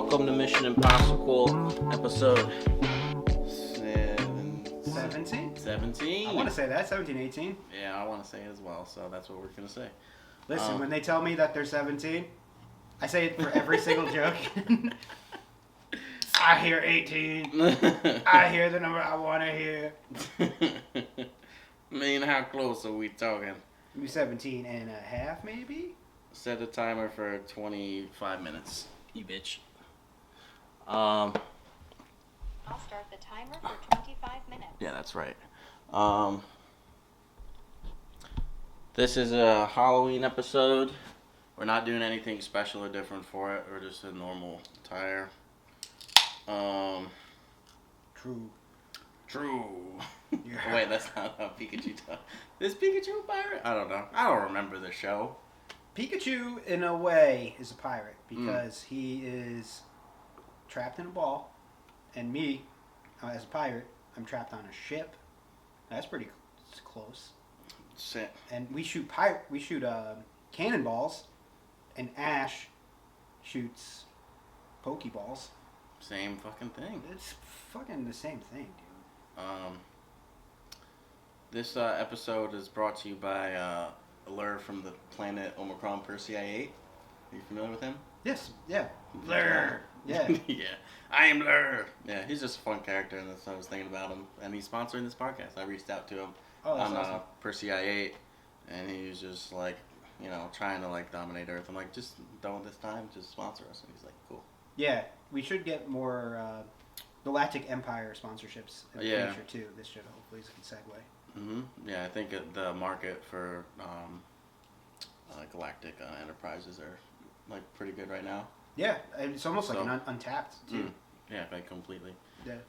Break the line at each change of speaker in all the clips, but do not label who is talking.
Welcome to Mission Impossible, episode
17?
17.
I want to say that, 17, 18.
Yeah, I want to say it as well, so that's what we're going to say.
Listen, when they tell me that they're 17, I say it for every single joke. I hear 18. I hear the number I want to hear.
I mean, how close are we talking?
Maybe 17 and a half, maybe?
Set the timer for 25 minutes, you bitch. I'll
start the timer for 25 minutes.
Yeah, that's right. This is a Halloween episode. We're not doing anything special or different for it. We're just a normal attire. True. Yeah. Wait, that's not how Pikachu talks. Is Pikachu a pirate? I don't know. I don't remember the show.
Pikachu, in a way, is a pirate because he is trapped in a ball, and me, as a pirate, I'm trapped on a ship. That's pretty close.
Shit.
And we shoot cannonballs, and Ash shoots Pokeballs.
Same fucking thing.
It's fucking the same thing, dude.
This episode is brought to you by a lure from the planet Omicron, Persei. Are you familiar with him?
Yes. Yeah. Lure. Yeah.
Yeah. I am Lure. Yeah, he's just a fun character, and that's what I was thinking about him. And he's sponsoring this podcast. I reached out to him on
awesome.
Persei, and he was just like, trying to like dominate Earth. I'm like, just don't this time, just sponsor us. And he's like, cool.
Yeah, we should get more Galactic Empire sponsorships in the future too. This should hopefully segue.
Yeah, I think the market for Galactic Enterprises are like pretty good right now.
Yeah, it's almost like an untapped too.
Yeah, like completely.
Yeah.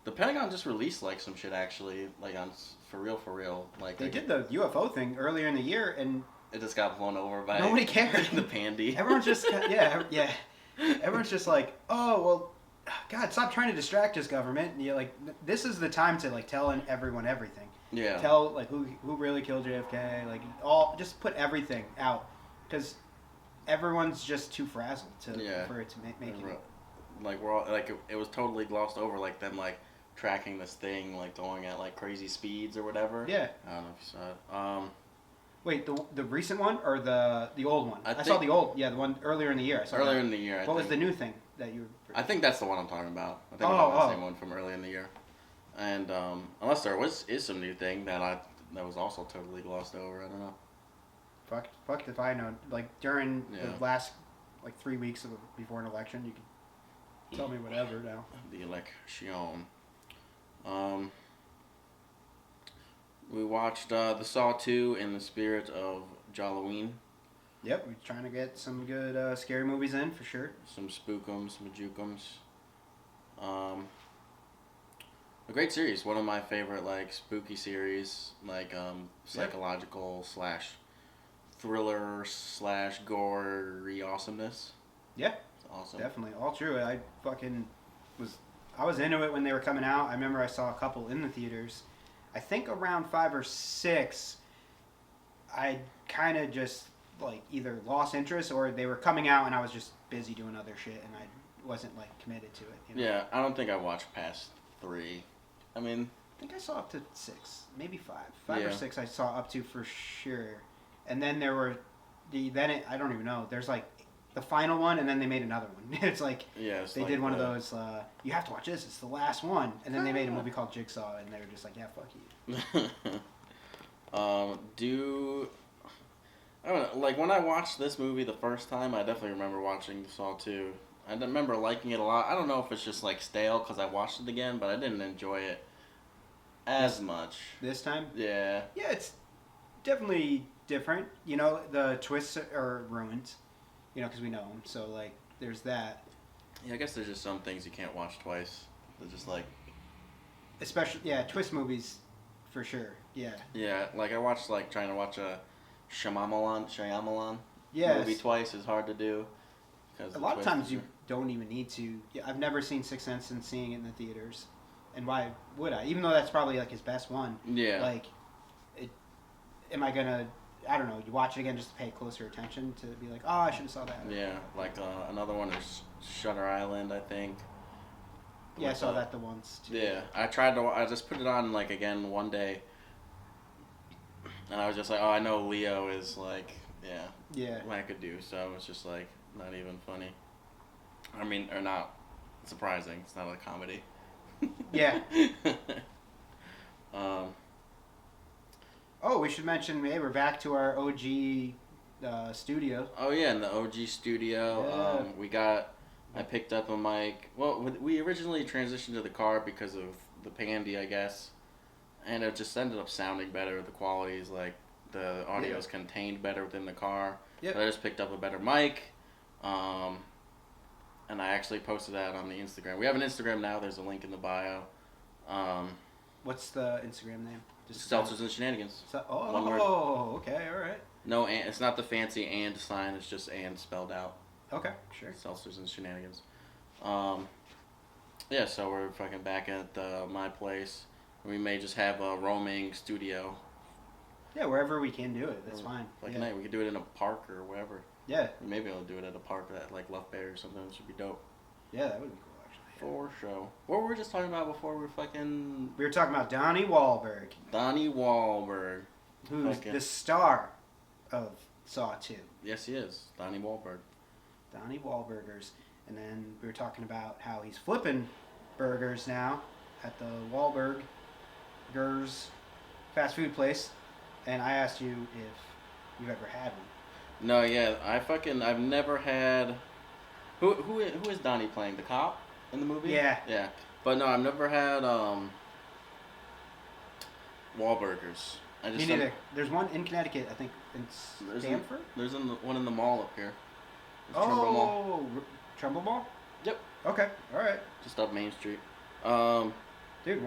The Pentagon just released like some shit actually, like on for real. Like
they did the UFO thing earlier in the year, and
it just got blown over by
nobody cared.
The pandy.
Everyone's just yeah. Everyone's just like, oh well. God, stop trying to distract us, government. And you're like, this is the time to like tell everyone everything.
Yeah.
Tell like who really killed JFK. Like just put everything out because everyone's just too frazzled for it to make it.
Like we're all like it was totally glossed over. Like them like tracking this thing like going at like crazy speeds or whatever.
Yeah.
I don't know if you saw it.
Wait, the recent one or the old one? I saw the old. Yeah, the one earlier in the year. I saw
earlier in the year.
What was the new thing that you?
I think that's the one I'm talking about. I think it's the same one from earlier in the year. And unless there is some new thing that was also totally glossed over. I don't know.
Fuck if I know. Like during the last 3 weeks before an election, you can tell me whatever now.
The election. We watched The Saw 2 in the spirit of Jalloween.
Yep, we're trying to get some good scary movies in for sure.
Some spookums, majookums. A great series. One of my favorite spooky series, psychological / thriller / gory awesomeness.
Yeah,
it's awesome.
Definitely, all true. I was into it when they were coming out. I remember I saw a couple in the theaters. I think around 5 or 6, I kind of just either lost interest or they were coming out and I was just busy doing other shit and I wasn't committed to it.
Yeah, I don't think I watched past 3. I mean,
I think I saw up to 6, maybe 5. 5 or 6 I saw up to for sure. And then there were I don't even know. There's the final one and then they made another one. It's they did one of those you have to watch this, it's the last one. And then they made a movie called Jigsaw and they were just like, yeah, fuck you.
I don't know, when I watched this movie the first time, I definitely remember watching Saw 2. I remember liking it a lot. I don't know if it's just stale because I watched it again, but I didn't enjoy it as much.
This time?
Yeah.
Yeah, it's definitely different. The twists are ruined, because we know them. So, there's that.
Yeah, I guess there's just some things you can't watch twice. They're just
especially, twist movies, for sure. Yeah.
Yeah, I watched, trying to watch a Shyamalan movie twice is hard to do.
A lot of times you don't even need to. Yeah, I've never seen Sixth Sense and seeing it in the theaters. And why would I? Even though that's probably his best one.
Yeah.
Am I gonna I don't know, you watch it again just to pay closer attention to be like, oh, I should have saw that.
Yeah, like another one is Shutter Island, I think.
Yeah, I
With,
saw that the once too.
Yeah, I just put it on like again one day, and I was just like, oh, I know Leo is like,
Yeah.
wackadoo, so it's just like not even funny. I mean, or not surprising. It's not a comedy.
Yeah.
um,
Oh, we should mention, hey, we're back to our OG studio.
oh yeah, in the OG studio, I picked up a mic. Well, we originally transitioned to the car because of the Pandy, I guess, and it just ended up sounding better. The quality is like the audio is contained better within the car.
Yep.
But I just picked up a better mic, and I actually posted that on the Instagram. We have an Instagram now. There's a link in the bio.
What's the Instagram name?
Seltzers and Shenanigans. One word.
Oh, okay, all right.
No, and it's not the fancy and sign. It's just and spelled out.
Okay, sure.
Seltzers and Shenanigans. Yeah, so we're fucking back at my place. We may just have a roaming studio.
Yeah, wherever we can do it, that's fine.
Like
yeah.
night, we could do it in a park or wherever.
Yeah.
Maybe I'll do it at a park at like Love Bay or something. It should be dope.
Yeah, that would be cool, actually.
For sure. What were we just talking about before we were fucking...
We were talking about Donnie Wahlberg,
Donnie Wahlberg.
who's
Okay.
the star of Saw 2.
Yes, he is. Donnie Wahlberg.
Donnie Wahlburgers. And then we were talking about how he's flipping burgers now at the Wahlburgers fast food place. And I asked you if you've ever had one.
No, yeah, I've never had... Who is Donnie playing? The cop in the movie?
Yeah.
Yeah. But no, I've never had, Wahlburgers.
Me neither. There's one in Connecticut, I think, in Stamford?
There's one in the mall up here. There's Trumbull Mall.
Trumbull Mall?
Yep.
Okay, all right.
Just up Main Street.
Dude,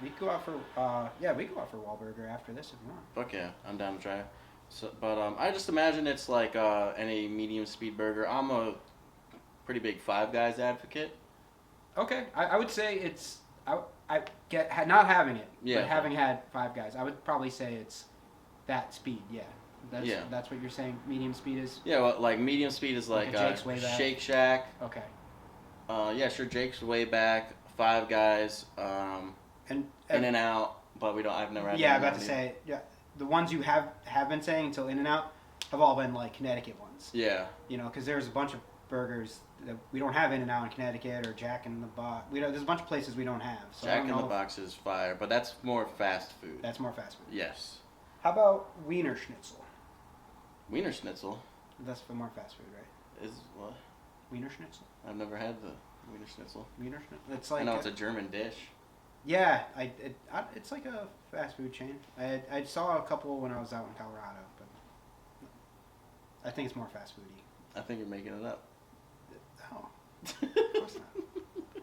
we could go out for we could go out for Wahlburger after this if you want.
Fuck yeah, I'm down to try it. So, but I just imagine it's like any medium speed burger. I'm a pretty big Five Guys advocate.
Okay, I would say it's I get not having it,
Yeah.
but having had Five Guys, I would probably say it's that speed. Yeah. That's what you're saying. Medium speed is.
Yeah, well, like medium speed is like
Jake's Way Back.
Shake Shack.
Okay.
Yeah, sure. Jake's Way Back, Five Guys,
And
In and Out, but I've never had.
Yeah, I'm
In-N-Out
about to
either.
say the ones you have been saying until In and Out have all been like Connecticut ones.
Yeah.
You know, because there's a bunch of burgers that we don't have In and Out in Connecticut or Jack in the Box. There's a bunch of places we don't have. So
Jack in the Box is fire, but that's more fast food.
That's more fast food.
Yes.
How about Wiener Schnitzel?
Wiener Schnitzel
That's for more fast food, right?
is what?
Wiener Schnitzel.
I've never had the Wiener Schnitzel.
Wiener Schnitzel. It's like
I know it's a German dish.
yeah. It's like a fast food chain. I saw a couple when I was out in Colorado, but I think it's more fast foody.
I think you're making it up.
Oh, of course not.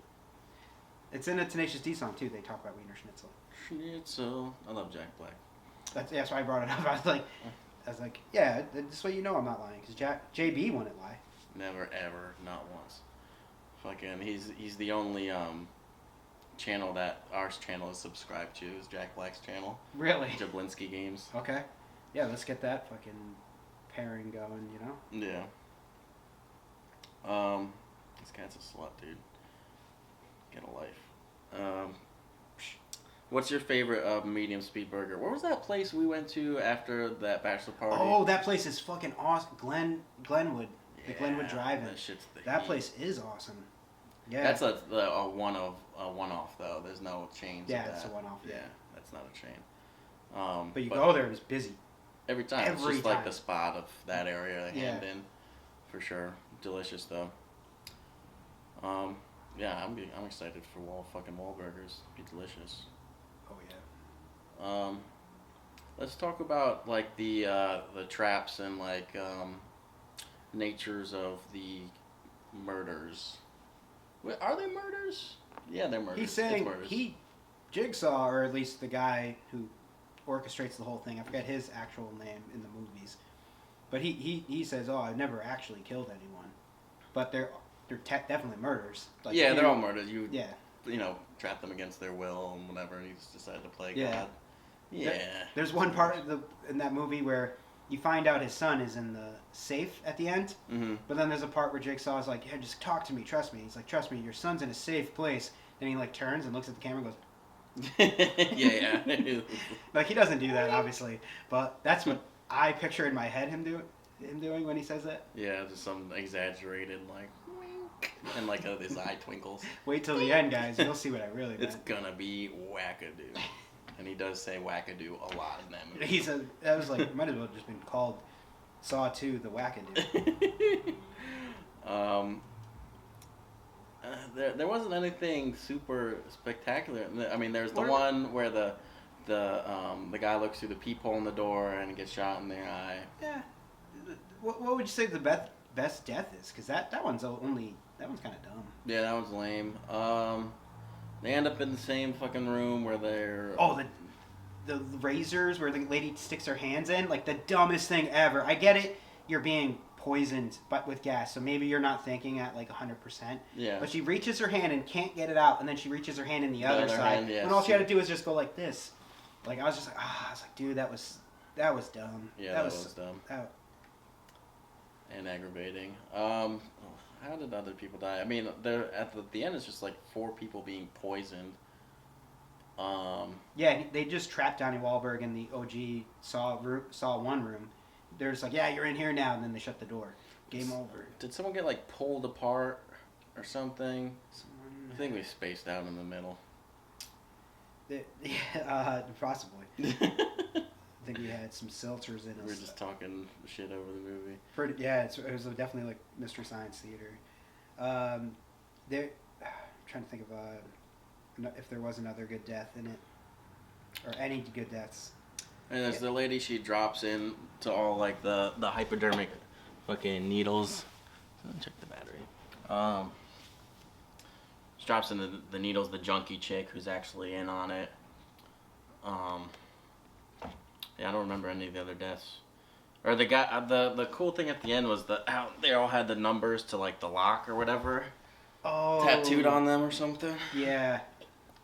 It's in a Tenacious D song too. They talk about Wiener Schnitzel.
Schnitzel. I love Jack Black.
That's why I brought it up. I was like, yeah, this way you know I'm not lying because JB wouldn't lie.
Never ever, not once. Fucking, he's the only channel that our channel is subscribed to is Jack Black's channel.
Really?
Jablinski Games.
Okay. Yeah, let's get that fucking pairing going. You know.
Yeah. This cat's a slut, dude. Get a life. What's your favorite medium speed burger? Where was that place we went to after that bachelor party?
Oh, that place is fucking awesome. Glenwood. The Glenwood Drive-In.
That shit's the
That
heat.
place is awesome. Yeah.
That's a one-off though. There's no chains.
Yeah,
of
it's
that.
a one-off, yeah.
That's not a chain.
But you go there and it's busy.
every time. It's
Every
just like
time.
the spot of that area I
Yeah.
hand in, for sure. Delicious though. Yeah, I'm excited for fucking Wahlburgers. Be delicious.
Oh yeah.
Let's talk about like the traps and like natures of the murders. Wait, are they murders? Yeah, they're murders.
He's
It's
saying
murders.
Jigsaw, or at least the guy who orchestrates the whole thing. I forget his actual name in the movies, but he says, "Oh, I've never actually killed anyone," but they're definitely murders. Like,
yeah, they're all murders.
Yeah.
You know, trap them against their will and whatever, and he's decided to play
Yeah.
God. Yeah.
There's one part in that movie where you find out his son is in the safe at the end.
Mm-hmm.
But then there's a part where Jigsaw is like, "Yeah, just talk to me, trust me." He's like, "Trust me, your son's in a safe place." Then he like turns and looks at the camera and goes,
yeah.
like he doesn't do that obviously, but that's what I picture in my head him doing when he says that.
Yeah, just some exaggerated like wink, and like his eye twinkles.
Wait till the end, guys. You'll see what I really
It's
meant.
gonna be wackadoo, and he does say wackadoo a lot in that movie.
That was like might as well have just been called Saw 2: The Wackadoo.
There wasn't anything super spectacular. I mean, there's the
What?
one where the guy looks through the peephole in the door and gets shot in the eye.
Yeah. What would you say the best death is? Because that one's kind of dumb.
Yeah, that was lame. They end up in the same fucking room where they're.
Oh, the razors where the lady sticks her hands in, like the dumbest thing ever. I get it, you're being poisoned but with gas, so maybe you're not thinking at like 100%.
Yeah.
But she reaches her hand and can't get it out, and then she reaches her hand in the other side,
hand, yeah,
and all she had to do was just go like this. Like I was just like, I was like, dude, that was dumb.
Yeah, that was dumb.
That,
And aggravating. How did other people die? I mean, they're at the end. It's just like 4 people being poisoned.
yeah, they just trapped Donnie Wahlberg in the OG Saw 1 room. They're just like, yeah, you're in here now, and then they shut the door. Game over.
Did someone get like pulled apart or something? I think we spaced out in the middle.
Possibly. I think we had some seltzers in us.
We were just talking shit over the movie.
It was definitely like Mystery Science Theater. I'm trying to think of if there was another good death in it, or any good deaths.
And there's the lady, she drops in to all like the hypodermic fucking needles. Check the battery. She drops in the needles, the junkie chick who's actually in on it. Yeah, I don't remember any of the other deaths. Or the guy, the cool thing at the end was how they all had the numbers to like the lock or whatever tattooed on them or something.
Yeah.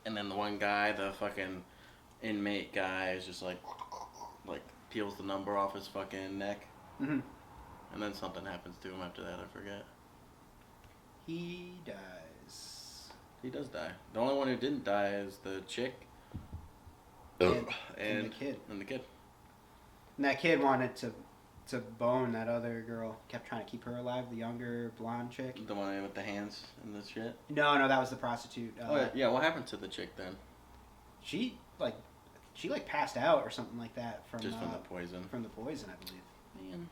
And then the one guy, the fucking inmate guy, is just like peels the number off his fucking neck.
Mm-hmm.
And then something happens to him after that, I forget.
He dies.
He does die. The only one who didn't die is the chick.
And the kid.
And the kid.
And that kid wanted to bone that other girl. Kept trying to keep her alive, the younger blonde chick.
The one with the hands and the shit?
No, that was the prostitute.
Yeah, what happened to the chick then?
She passed out or something like that from
Just from the poison.
From the poison, I believe.
Man.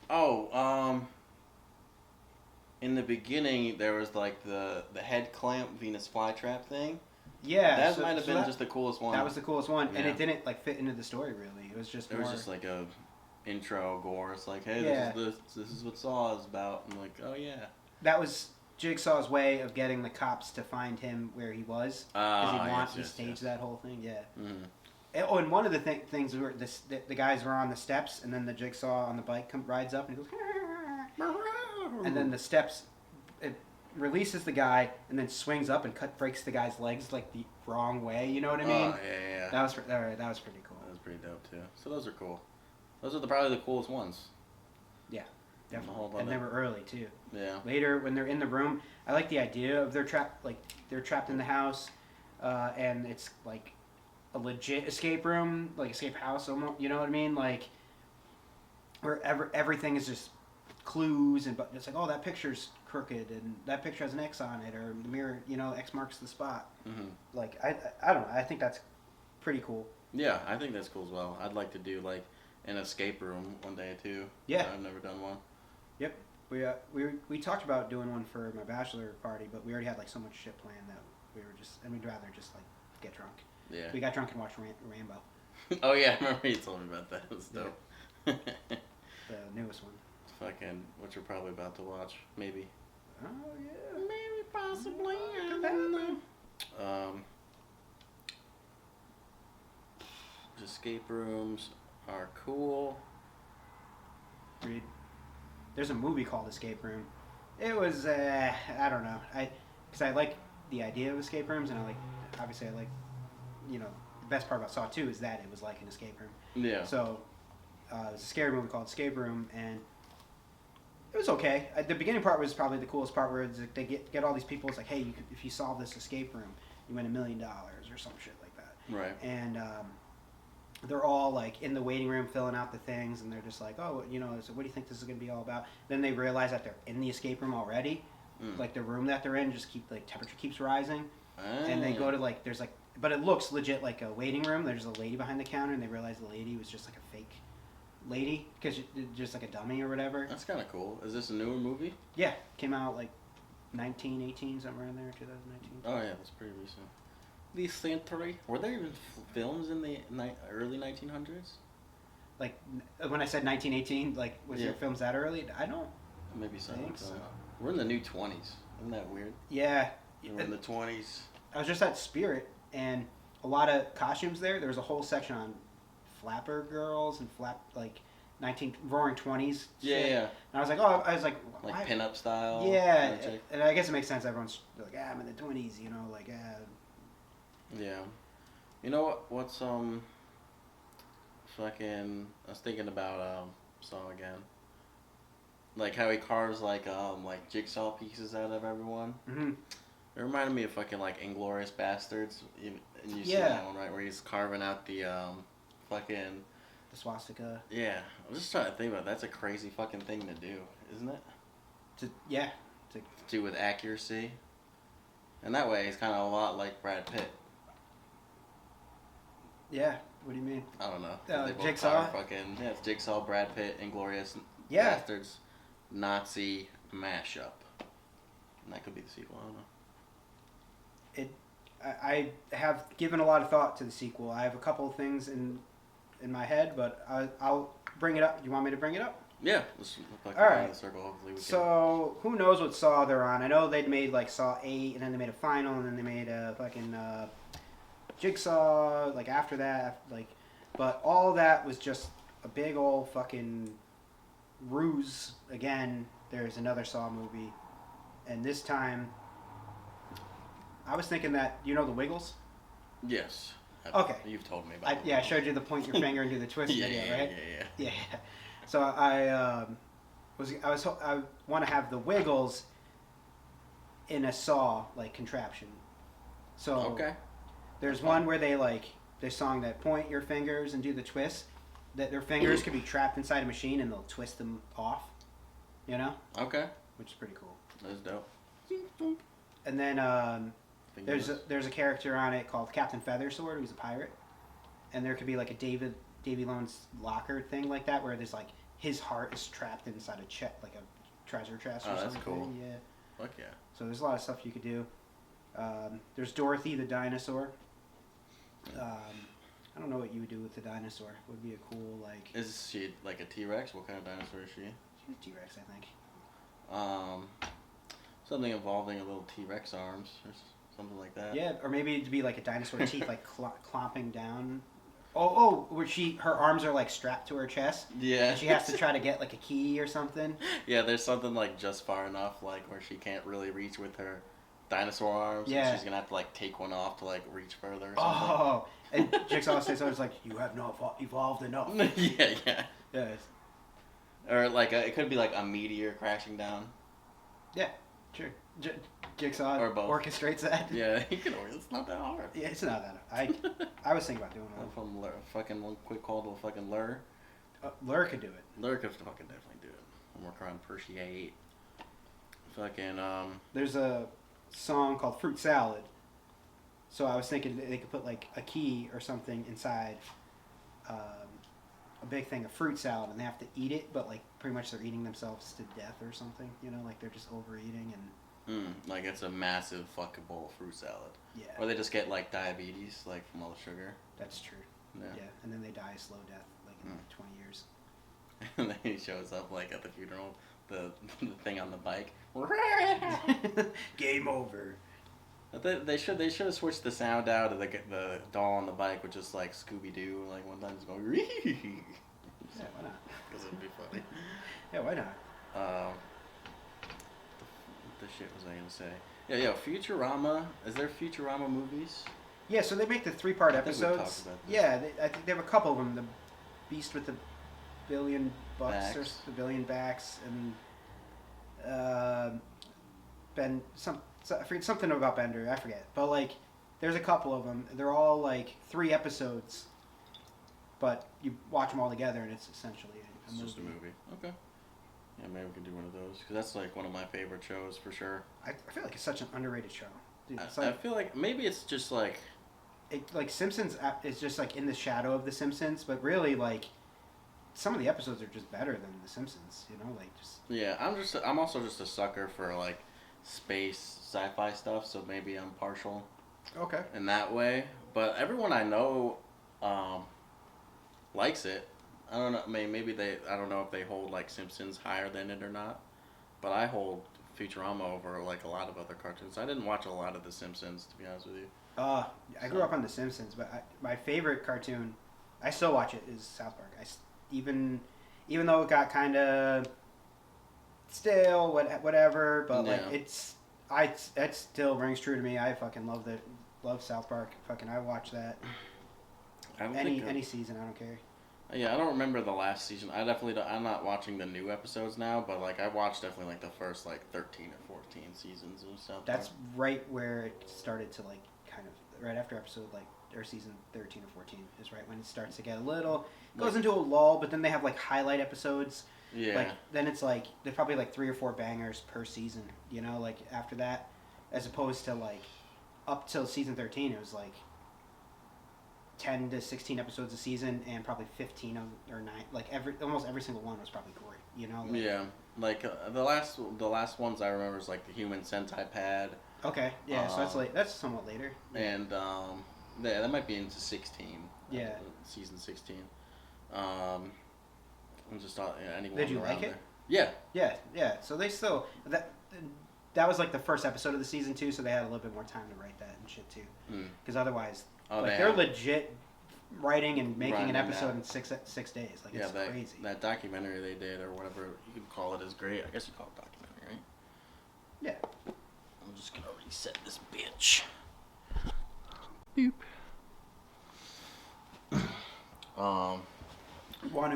Oh, in the beginning there was like the head clamp Venus flytrap thing.
Yeah,
that might have been just the coolest one.
That was the coolest one,
Yeah.
and it didn't like fit into the story really. It was just
It was just like a intro gore. It's like, hey,
Yeah.
this is what Saw is about. I'm like, oh yeah.
That was Jigsaw's way of getting the cops to find him where he was, because he staged that whole thing. Yeah.
Mm-hmm.
And one of the things were the guys were on the steps, and then the Jigsaw on the bike rides up and he goes, and then the steps, it releases the guy and then swings up and breaks the guy's legs like the wrong way. You know what I mean?
Oh yeah.
That was pretty cool.
That was pretty dope too. So those are cool. Those are probably the coolest ones.
Yeah, definitely.
Hold on
And they were early too.
Yeah.
Later, when they're in the room, I like the idea of they're trapped in the house, and it's like a legit escape room, like escape house, almost. You know what I mean? Like where everything is just clues, and but it's like, oh, that picture's crooked, and that picture has an X on it, or the mirror, X marks the spot.
Mm-hmm.
Like I don't know. I think that's pretty cool.
Yeah, I think that's cool as well. I'd like to do like an escape room one day too.
Yeah.
I've never done one.
Yep. We talked about doing one for my bachelor party, but we already had like so much shit planned that we'd rather just like get drunk.
Yeah.
We got drunk and watched Rambo,
Oh yeah, I remember you told me about that. It was dope.
the newest one.
Fucking, which we're probably about to watch, maybe.
Oh yeah.
Maybe, possibly. I
Could
don't
happen.
know. Escape rooms are cool.
Read. There's a movie called Escape Room. It was I don't know. Because I like the idea of escape rooms, and the best part about Saw 2 is that it was like an escape room.
Yeah.
So It was a scary movie called Escape Room, and it was okay. The beginning part was probably the coolest part, where it's like they get all these people. It's like, hey, if you solve this escape room, you win $1 million or some shit like that.
Right.
And they're all like in the waiting room filling out the things, and they're just like, oh, so what do you think this is going to be all about? Then they realize that they're in the escape room already. Like the room that they're in just temperature keeps rising, and they go to there's but it looks legit like a waiting room. There's a lady behind the counter, and they realize the lady was just like a fake lady, because just like a dummy or whatever.
That's kind of cool. Is this a newer movie?
Yeah, came out like 1918, somewhere in there, 2019.
Oh yeah, that's pretty recent. These century. Were there even films in the early 1900s?
Like when I said 1918, like was there films that early? I don't.
Maybe so.
think so.
We're in the new 20s. Isn't that weird?
Yeah.
We're in the 20s.
I was just at Spirit, and a lot of costumes there. There was a whole section on flapper girls and roaring 20s.
Yeah,
shit.
yeah.
And I was like, why?
Like pinup style.
Yeah, and I guess it makes sense. Everyone's like, I'm in the 20s,
Yeah. You know what? What's fucking? I was thinking about song again. Like how he carves like jigsaw pieces out of everyone.
Mm-hmm.
It reminded me of fucking like Inglourious Bastards. And you see that one, right, where he's carving out the fucking
the swastika.
Yeah, I'm just trying to think about it. That's a crazy fucking thing to do, isn't it? To do with accuracy. And that way, he's kind of a lot like Brad Pitt.
Yeah, what do you mean?
I don't know.
They both Jigsaw?
It's Jigsaw, Brad Pitt, Inglourious Bastards, Nazi mashup. And that could be the sequel, I don't know.
I have given a lot of thought to the sequel. I have a couple of things in my head, but I'll bring it up. You want me to bring it up?
Yeah. Let's look like
all right.
The circle. Hopefully we
so, who knows what Saw they're on? I know they'd made like Saw 8, and then they made a final, and then they made a fucking Jigsaw, like after that. But all of that was just a big old fucking ruse. Again, there's another Saw movie, and this time I was thinking that, the Wiggles?
Yes.
Okay.
You've told me about it.
I showed you the point your finger and do the twist video, right? Yeah. So I want to have the Wiggles in a Saw contraption. So there's one where they song that point your fingers and do the twist, that their fingers could be trapped inside a machine and they'll twist them off.
Okay.
Which is pretty cool.
That's dope.
And then there's a character on it called Captain Feathersword, who's a pirate, and there could be like a Davy Lone's locker thing like that, where there's his heart is trapped inside a treasure chest or something.
That's cool.
Yeah.
Fuck yeah.
So there's a lot of stuff you could do. There's Dorothy the dinosaur. I don't know what you would do with the dinosaur. It would be a cool
Is she like a T-Rex? What kind of dinosaur is she?
She's a T-Rex, I think.
Something involving a little T-Rex arms or something like that.
Yeah, or maybe it'd be like a dinosaur teeth clomping down. Oh, where her arms are strapped to her chest.
Yeah.
And she has to try to get a key or something.
Yeah, there's something just far enough where she can't really reach with her dinosaur arms.
Yeah.
And she's gonna have to take one off to reach further. Or something.
Oh, and Jigsaw says so. It's you have not evolved enough.
Yeah. Or it could be a meteor crashing down.
Yeah, sure. Jigsaw
or both.
Orchestrates that.
Yeah, it's not that hard.
Yeah, it's not that hard. I was thinking about doing it.
From fucking one quick call to a fucking lure.
Lure could do it.
Lure could fucking definitely do it. I'm working on Persei. Fucking
There's a song called Fruit Salad. So I was thinking they could put a key or something inside a big thing of fruit salad, and they have to eat it, but pretty much they're eating themselves to death or something. They're just overeating and.
It's a massive fucking bowl of fruit salad.
Yeah.
Or they just get diabetes from all the sugar.
That's true.
Yeah.
And then they die a slow death in 20 years.
And then he shows up at the funeral, the thing on the bike.
Game over.
They should have switched the sound out of the doll on the bike with just Scooby Doo. One time it's going.
Yeah, why not?
Because it'd be funny.
Yeah, why not?
The shit was I gonna say? Yeah, Futurama. Is there Futurama movies?
Yeah, so they make the 3-part episodes.
Talked about this.
Yeah, I think they have a couple of them. The Beast with the billion bucks or
Backs.
a billion backs, and Ben I forget something about Bender. I forget, but like there's a couple of them. They're all like 3 episodes, but you watch them all together, and it's essentially a
It's
movie.
just a movie. Okay. Yeah, maybe we can do one of those because that's like one of my favorite shows for sure.
I feel like it's such an underrated show. Dude, it's
I
like,
feel like maybe it's just like
like Simpsons is just like in the shadow of the Simpsons, but really like some of the episodes are just better than the Simpsons. You know, like just
yeah. I'm also just a sucker for like space sci-fi stuff, so maybe I'm partial
okay.
in that way. But everyone I know likes it. I don't know. Maybe they. I don't know if they hold like Simpsons higher than it or not. But I hold Futurama over like a lot of other cartoons. I didn't watch a lot of The Simpsons, to be honest with you.
I grew up on The Simpsons, but my favorite cartoon, I still watch it, is South Park. even though it got kind of stale, whatever, but like
Yeah.
it still rings true to me. I fucking love South Park. Fucking I watch that
I don't
any season. I don't care.
Yeah, I don't remember the last season. I definitely don't, I'm not watching the new episodes now, but like I watched definitely like the first like 13 or 14 seasons of South Park.
That's right where it started to like kind of right after episode like or season 13 or 14 is right when it starts to get a little goes into a lull, but then they have like highlight episodes.
Yeah.
Like then it's like there's probably like 3 or 4 bangers per season, you know, like after that, as opposed to like up till season 13 it was like 10 to 16 episodes a season and probably 15 or 9 like almost every single one was probably great, you know. Like,
yeah. Like the last ones I remember is like the Human Centipede.
Okay. Yeah. So that's somewhat later.
And yeah, that might be into 16.
Yeah.
Season 16. I'm just not anyone.
Did you
around
like it?
there. Yeah.
Yeah. Yeah. So they still that was like the first episode of the season too, so they had a little bit more time to write that and shit too. Because otherwise, they're legit writing and making an episode in 6 days. Like it's crazy.
That documentary they did or whatever you could call it is great. I guess you call it documentary, right?
Yeah.
I'm just gonna reset this bitch. Boop.
Want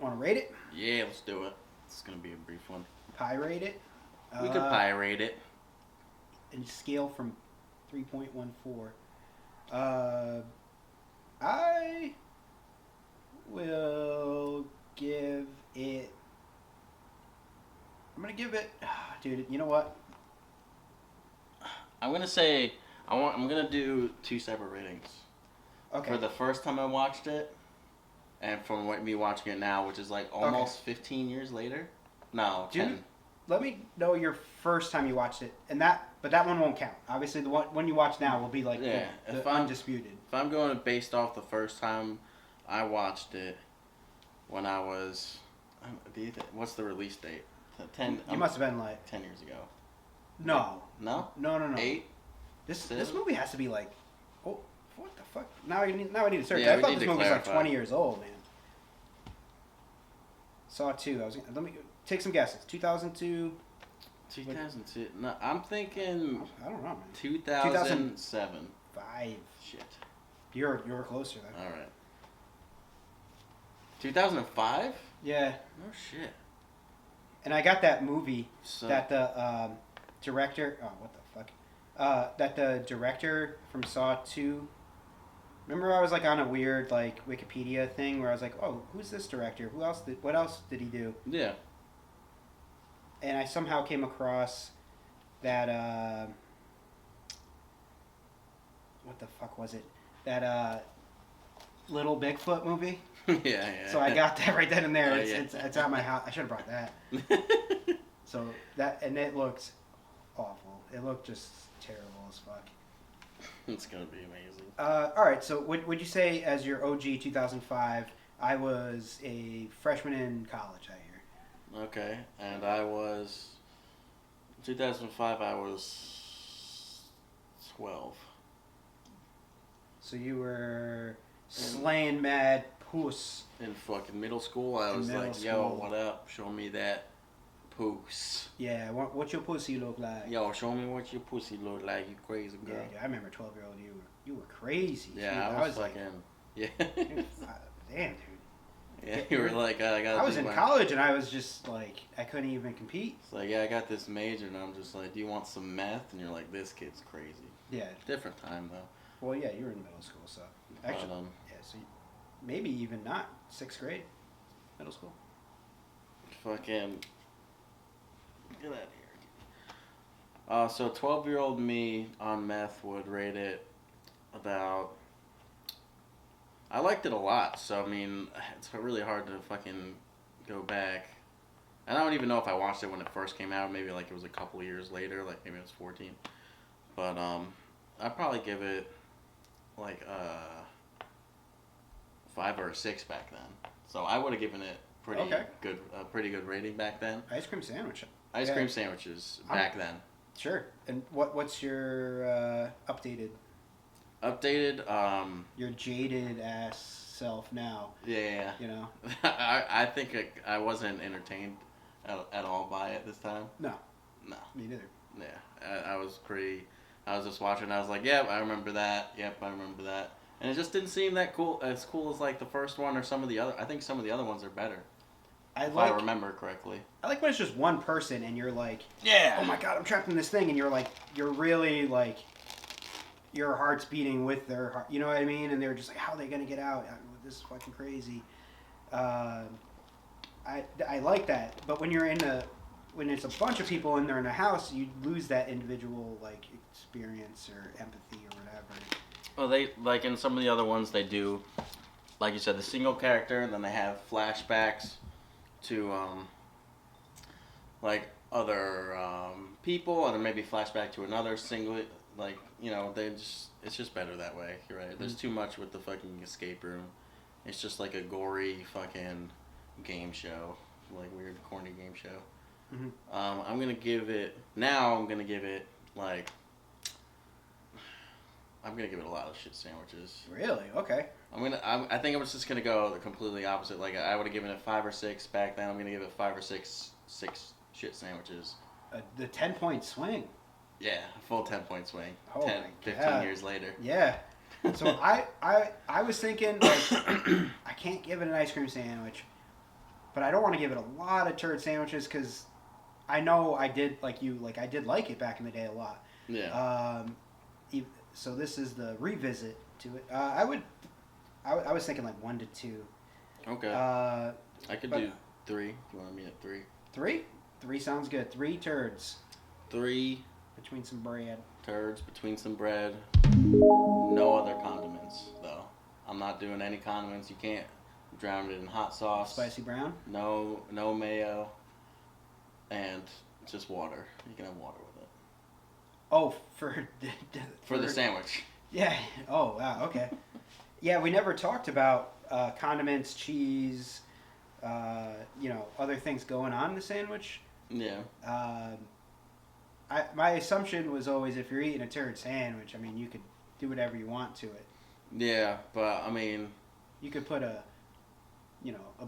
to rate it?
Yeah, let's do it. It's gonna be a brief one.
Pyrate it.
We could pirate it.
And scale from 3.14. I will give it. I'm gonna give it, dude. You know what?
I'm gonna say I'm gonna do 2 separate ratings.
Okay.
For the first time I watched it, and from me watching it now, which is like almost 15 years later. No, 10.
Dude, let me know your first time you watched it, but that one won't count. Obviously, the one you watch now will be like the undisputed.
If I'm going based off the first time I watched it, when I was, what's the release date? 10.
You must have been like
10 years ago.
No.
No.
8. This movie has to be like, oh, what the fuck? Now I need to search.
Yeah,
I thought this movie was like
clarify.
20 years old, man. Saw 2. Let me take some guesses. 2002.
2002. No, I'm thinking.
I don't know, man.
2007.
5.
Shit.
You're closer then.
All right. 2005.
Yeah.
Oh shit.
And I got that movie
So,
that the director. Oh, what the fuck? That the director from Saw 2. Remember, I was like on a weird like Wikipedia thing where I was like, "Oh, who's this director? What else did he do?"
Yeah.
And I somehow came across that. What the fuck was it? That Little Bigfoot movie.
Yeah.
So I got that right then and there.
Oh,
It's at my house. I should have brought that. So it looked awful. It looked just terrible as fuck.
It's gonna be amazing.
All right. So would you say as your OG 2005? I was a freshman in college that year.
Okay, and I was 2005. I was 12.
So you were slaying mad puss.
In fucking middle school, I was like, "Yo, what up? Show me that puss."
Yeah. What your pussy look like?
Yo, show me what your pussy look like. You crazy girl.
Yeah, dude, I remember 12-year-old you were crazy.
Yeah,
dude.
I was fucking. Yeah.
Dude, damn, dude.
Yeah, you were like, I got.
I was in college and I was just like, I couldn't even compete.
It's like, yeah, I got this major, and I'm just like, do you want some meth? And you're like, this kid's crazy.
Yeah.
Different time though.
Well, yeah, you were in middle school, so actually,
But,
yeah, so maybe even not 6th grade, middle school.
fucking get out of here. So 12-year-old me on meth would rate it about. I liked it a lot, so I mean, it's really hard to fucking go back. And I don't even know if I watched it when it first came out. Maybe like it was a couple of years later, like maybe it was 14. But I'd probably give it like a 5 or a 6 back then. So I would have given it pretty good rating back then.
Ice cream sandwich.
Ice cream sandwiches back then.
Sure. And what's your updated? Your jaded ass self now.
Yeah.
You know.
I think I wasn't entertained at all by it this time.
No.
No.
Me neither.
Yeah. I was just watching. And I was like, yep, I remember that. Yep, I remember that. And it just didn't seem that cool as like the first one or some of the other. I think some of the other ones are better. If I remember correctly.
I like when it's just one person and you're like,
yeah,
oh my god, I'm trapped in this thing, and you're really like, your heart's beating with their heart. You know what I mean? And they're just like, how are they gonna get out? This is fucking crazy. I like that, but when it's a bunch of people and they're in a house, you lose that individual like experience or empathy or whatever.
Well, they like in some of the other ones they do, like you said, the single character, and then they have flashbacks to like other people, and then maybe flashback to another single. Like, you know, it's just better that way. You're right. There's too much with the fucking escape room. It's just like a gory fucking game show, like weird corny game show.
Mm-hmm.
I'm gonna give it like. I'm gonna give it a lot of shit sandwiches.
Really? Okay.
I think I was just gonna go the completely opposite. Like I would have given it 5 or 6 back then. I'm gonna give it 5 or 6 shit sandwiches.
The 10-point swing.
Yeah, a full 10-point swing.
Oh
15 years later.
Yeah. So I was thinking like I can't give it an ice cream sandwich, but I don't want to give it a lot of turd sandwiches because I know I did like it back in the day a lot.
Yeah.
So this is the revisit to it. I was thinking like 1 to 2.
Okay. I could do 3. If you want me at 3?
3? 3 sounds good. 3 turds.
3
between some bread.
Turds between some bread. No other condiments though. I'm not doing any condiments. You can't drown it in hot sauce.
Spicy brown.
No mayo. And just water. You can have water with it.
Oh,
for the sandwich.
Yeah. Oh, wow. Okay. Yeah, we never talked about condiments, cheese, other things going on in the sandwich.
Yeah.
My assumption was always if you're eating a turd sandwich, I mean, you could do whatever you want to it.
Yeah, but I mean,
you could put a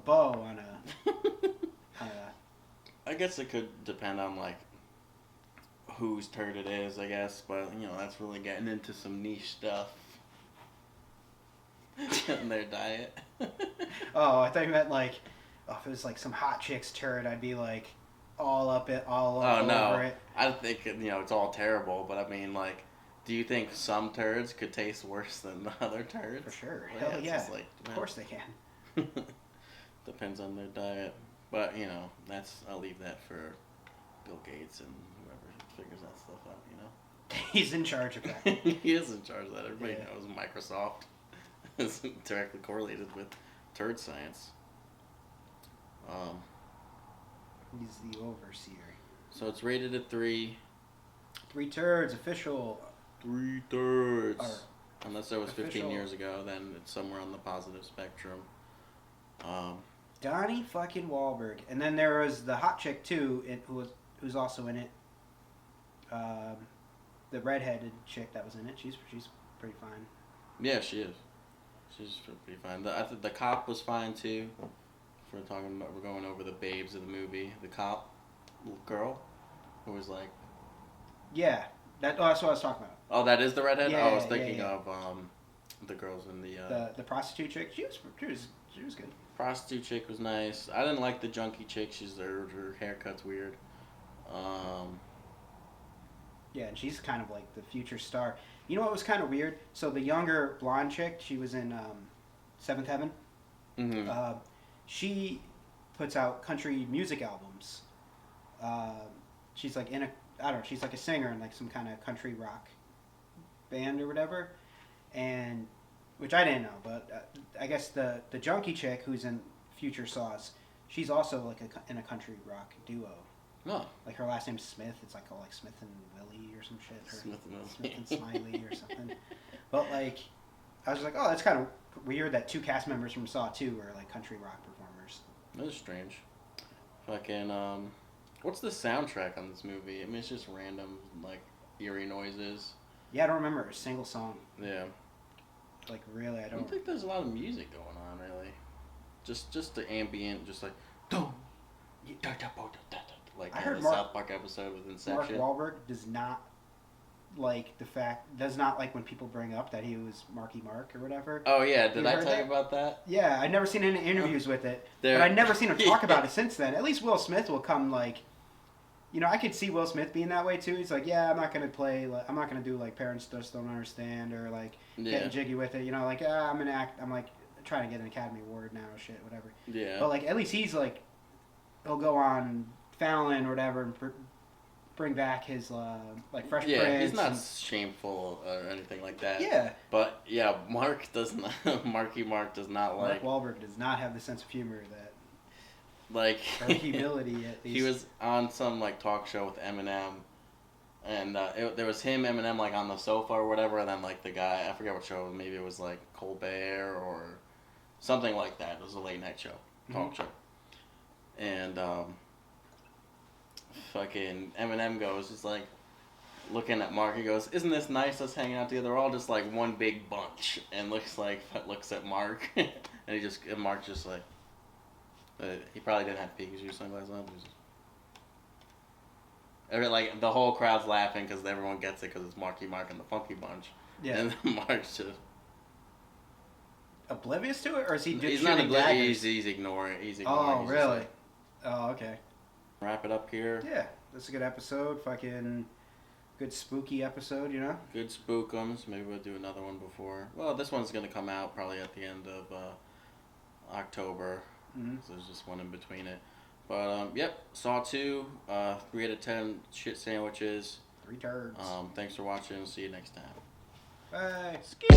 bow on a.
I guess it could depend on like whose turd it is, I guess, but that's really getting into some niche stuff in their diet.
Oh, I thought you meant like, if it was like some hot chick's turd, I'd be like all over it.
I think it's all terrible, but I mean, like, do you think some turds could taste worse than the other turds?
For sure.
Well,
Hell yeah.
Like,
of course they can.
Depends on their diet, but I'll leave that for Bill Gates and whoever figures that stuff out.
He's in charge of that.
He is in charge of that. Everybody knows Microsoft is directly correlated with turd science.
He's the overseer.
So it's rated at 3.
3 turds, official.
3 turds. Unless that was 15 years ago, then it's somewhere on the positive spectrum.
Donnie fucking Wahlberg. And then there was the hot chick, too, who's also in it. The redheaded chick that was in it. She's pretty fine.
Yeah, she is. She's pretty fine. The cop was fine, too. We're going over the babes of the movie. The cop, little girl, who was like...
Yeah, that's what I was talking about.
Oh, that is the redhead?
Yeah,
I was thinking of the girls in the
prostitute chick. She was good.
prostitute chick was nice. I didn't like the junkie chick. Her haircut's weird.
Yeah, and she's kind of like the future star. You know what was kind of weird? So the younger blonde chick, she was in Seventh Heaven.
Mm-hmm.
She puts out country music albums. She's like she's like a singer in like some kind of country rock band or whatever, and which I didn't know, but I guess the junkie chick who's in Future Sauce, she's also like in a country rock duo.
No.
Like her last name's Smith. It's like called like Smith and Willie or some shit. Or
Smith and Willie.
Smith and Smiley or something. But like, I was like, oh, that's kind of weird that 2 cast members from Saw 2 are like country rock performers.
That is strange. Fucking what's the soundtrack on this movie? I mean, it's just random like eerie noises.
Yeah, I don't remember a single song.
Yeah.
Like really, I
I don't think there's a lot of music going on really. Just the ambient, just like like
I heard
the South Park episode with Inception.
Mark Wahlberg does not like when people bring up that he was Marky Mark or whatever.
Oh yeah, did
You
I
heard
tell you
that?
about that?
Yeah, I'd never seen any interviews with it,
There-
but I'd never seen him talk about it since then. At least Will Smith will come like, you know, I could see Will Smith being that way too. He's like, yeah, I'm not gonna do like Parents Just Don't Understand or like
Yeah.
getting jiggy with it. You know, like I'm gonna act. I'm like trying to get an Academy Award now, shit, whatever.
Yeah.
But like at least he's like, he'll go on Fallon or whatever and bring back his like Fresh
Yeah,
Prince.
he's not
and-
shameful or anything like that.
Yeah.
But yeah, Mark does not. Marky Mark does not
Mark
like.
Wahlberg does not have the sense of humor that,
Like
or humility at least.
he was on some like talk show with Eminem, and there was him, Eminem, like on the sofa or whatever, and then like the guy, I forget what show, maybe it was like Colbert or something like that. It was a late night show, talk show, and fucking Eminem goes, he's like looking at Mark. He goes, "Isn't this nice? Us hanging out together. We're all just like one big bunch." And looks at Mark, and Mark just like. He probably didn't have Pikachu sunglasses on. Like the whole crowd's laughing because everyone gets it because it's Marky Mark and the Funky Bunch.
Yeah.
And then Mark's just
Oblivious to it, or is he just
he's not
shooting
oblivious.
daggers?
He's ignoring.
Oh,
He's just
really?
like,
Oh, okay.
wrap it up here.
Yeah, that's a good episode. Fucking good spooky episode, you know?
Good spookums. Maybe we'll do another one before. Well, this one's gonna come out probably at the end of October.
Mm-hmm.
So there's just one in between it. But yep, Saw 2, 3 out of 10 shit sandwiches.
3 turds.
Thanks for watching. See you next time.
Bye.
Ski.